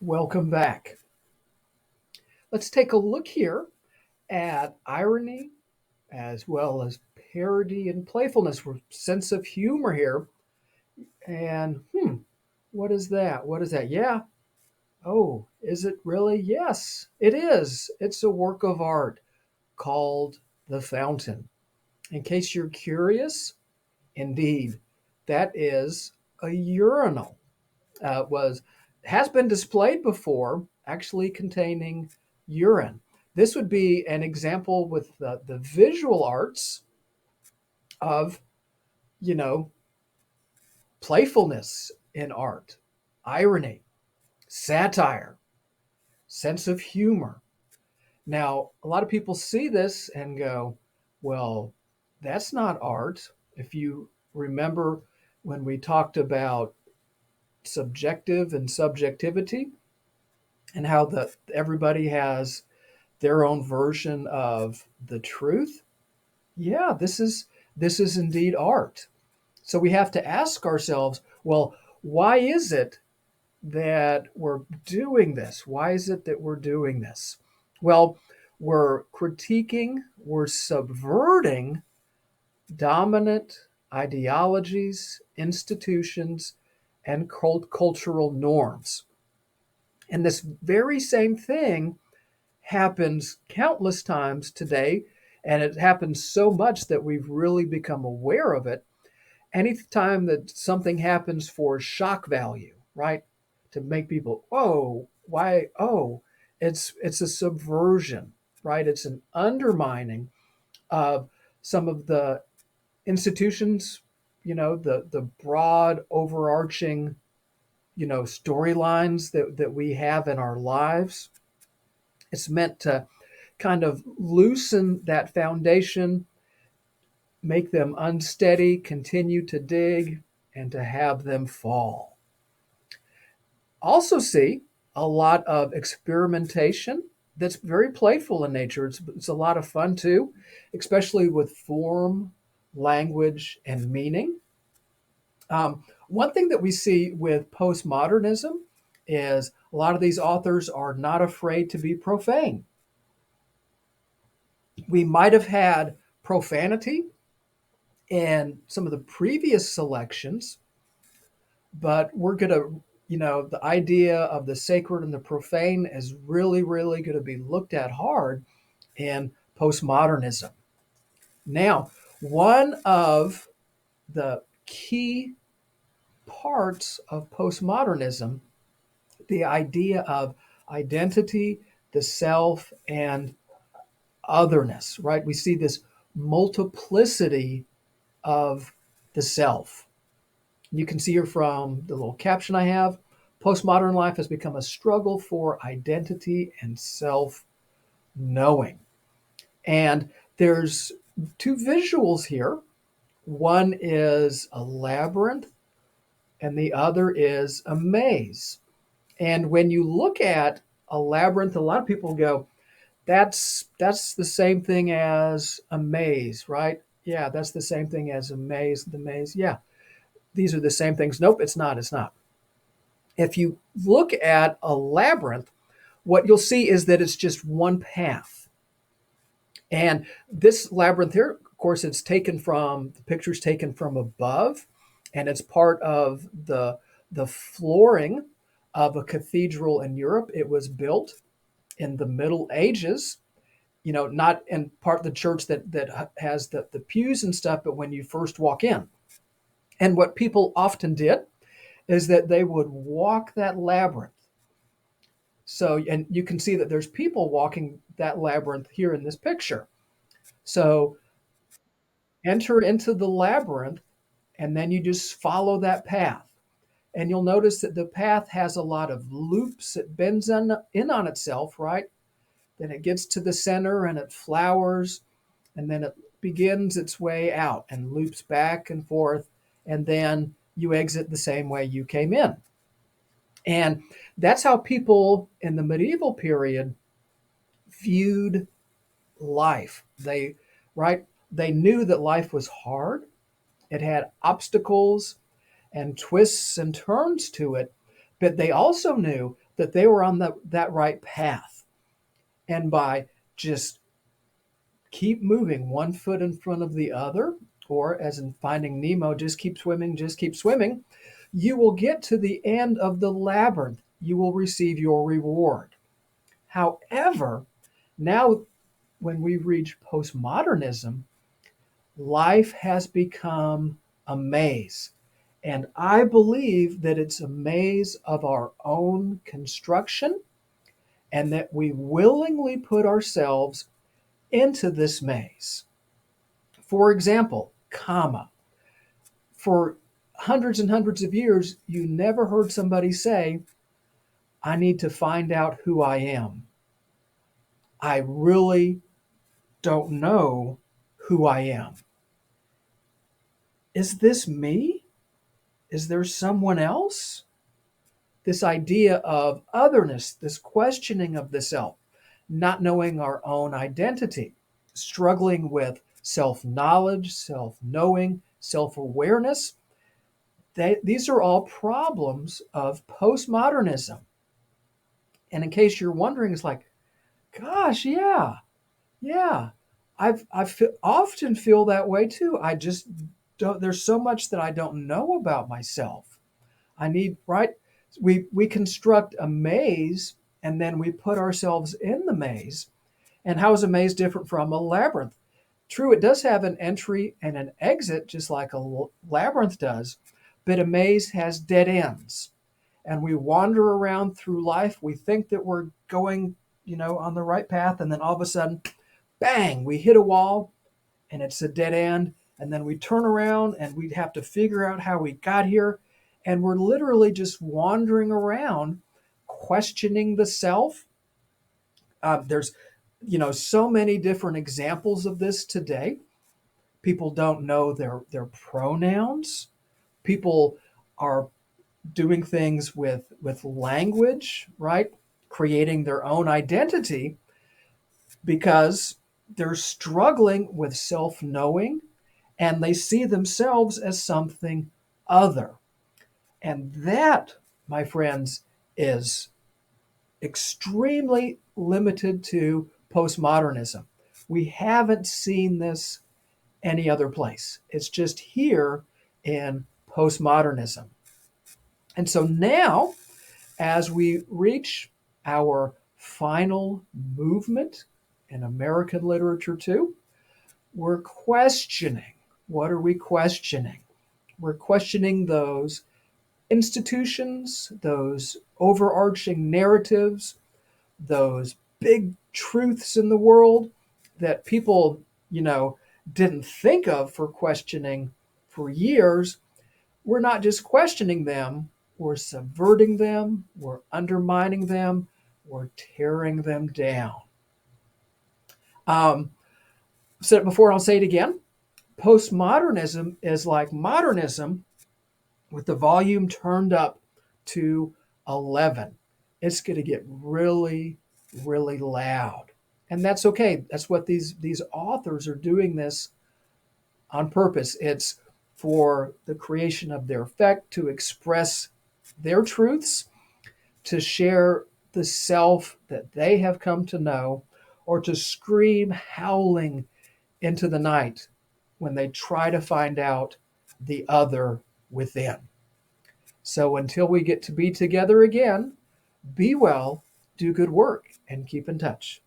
Welcome back. Let's take a look here at irony as well as parody and playfulness, with sense of humor here. And what is that? What is that? Yeah. Oh, is it really? Yes, it is. It's a work of art called The Fountain. In case you're curious, indeed, that is a urinal. Was has been displayed before, actually containing urine. This would be an example with the visual arts of, you know, playfulness in art, irony, satire, sense of humor. Now, a lot of people see this and go, well, that's not art. If you remember when we talked about subjective and subjectivity, and how the everybody has their own version of the truth. Yeah, this is indeed art. So we have to ask ourselves, well, why is it that we're doing this? Why is it that we're doing this? Well, we're critiquing, we're subverting dominant ideologies, institutions, and cultural norms. And this very same thing happens countless times today, and it happens so much that we've really become aware of it. Anytime that something happens for shock value, right? To make people, oh, why, oh, it's a subversion, right? It's an undermining of some of the institutions, the broad overarching, storylines that we have in our lives. It's meant to kind of loosen that foundation, make them unsteady, continue to dig, and to have them fall. Also, see a lot of experimentation that's very playful in nature. It's a lot of fun too, especially with form, language, and meaning. One thing that we see with postmodernism is a lot of these authors are not afraid to be profane. We might have had profanity in some of the previous selections, but we're going to, the idea of the sacred and the profane is really, really going to be looked at hard in postmodernism. Now, one of the key parts of postmodernism, the idea of identity, the self, and otherness, right? We see this multiplicity of the self. You can see here from the little caption I have, postmodern life has become a struggle for identity and self knowing. And there's two visuals here. One is a labyrinth, and the other is a maze. And when you look at a labyrinth, a lot of people go, that's the same thing as a maze, right? Yeah, that's the same thing as a maze. The maze, yeah, these are the same things. Nope, it's not. It's not. If you look at a labyrinth, what you'll see is that it's just one path. And this labyrinth here, of course, it's taken from the pictures taken from above, and it's part of the flooring of a cathedral in Europe. It was built in the Middle Ages, not in part the church that has the pews and stuff, but when you first walk in. And what people often did is that they would walk that labyrinth. So, and you can see that there's people walking that labyrinth here in this picture. So, enter into the labyrinth, and then you just follow that path. And you'll notice that the path has a lot of loops. It bends in on itself, right? Then it gets to the center and it flowers, and then it begins its way out and loops back and forth, and then you exit the same way you came in. And that's how people in the medieval period viewed life. They knew that life was hard. It had obstacles and twists and turns to it, but they also knew that they were on that right path. And by just keep moving one foot in front of the other, or as in Finding Nemo, just keep swimming, you will get to the end of the labyrinth. You will receive your reward. However, now when we reach postmodernism, life has become a maze. And I believe that it's a maze of our own construction, and that we willingly put ourselves into this maze. For example, comma. For hundreds and hundreds of years, you never heard somebody say, I need to find out who I am. I really don't know who I am. Is this me? Is there someone else? This idea of otherness, this questioning of the self, not knowing our own identity, struggling with self knowledge, self knowing, self awareness. These are all problems of postmodernism. And in case you're wondering, it's like, gosh, yeah, yeah. Often feel that way too. I just don't, there's so much that I don't know about myself. I need, right? We construct a maze and then we put ourselves in the maze. And how is a maze different from a labyrinth? True, it does have an entry and an exit, just like a labyrinth does, but a maze has dead ends. And we wander around through life. We think that we're going, on the right path. And then all of a sudden, bang, we hit a wall and it's a dead end. And then we turn around and we have to figure out how we got here. And we're literally just wandering around, questioning the self. There's, so many different examples of this today. People don't know their pronouns. People are doing things with language, right? Creating their own identity because they're struggling with self-knowing and they see themselves as something other. And that, my friends, is extremely limited to postmodernism. We haven't seen this any other place. It's just here in postmodernism. And so now, as we reach our final movement in American literature too, we're questioning. What are we questioning? We're questioning those institutions, those overarching narratives, those big truths in the world that people, didn't think of for questioning for years. We're not just questioning them, we're subverting them, we're undermining them, we're tearing them down. Said it before, I'll say it again. Postmodernism is like modernism with the volume turned up to 11. It's going to get really, really loud. And that's okay. That's what these authors are doing this on purpose. It's for the creation of their effect, to express their truths, to share the self that they have come to know, or to scream howling into the night when they try to find out the other within. So until we get to be together again, be well, do good work, and keep in touch.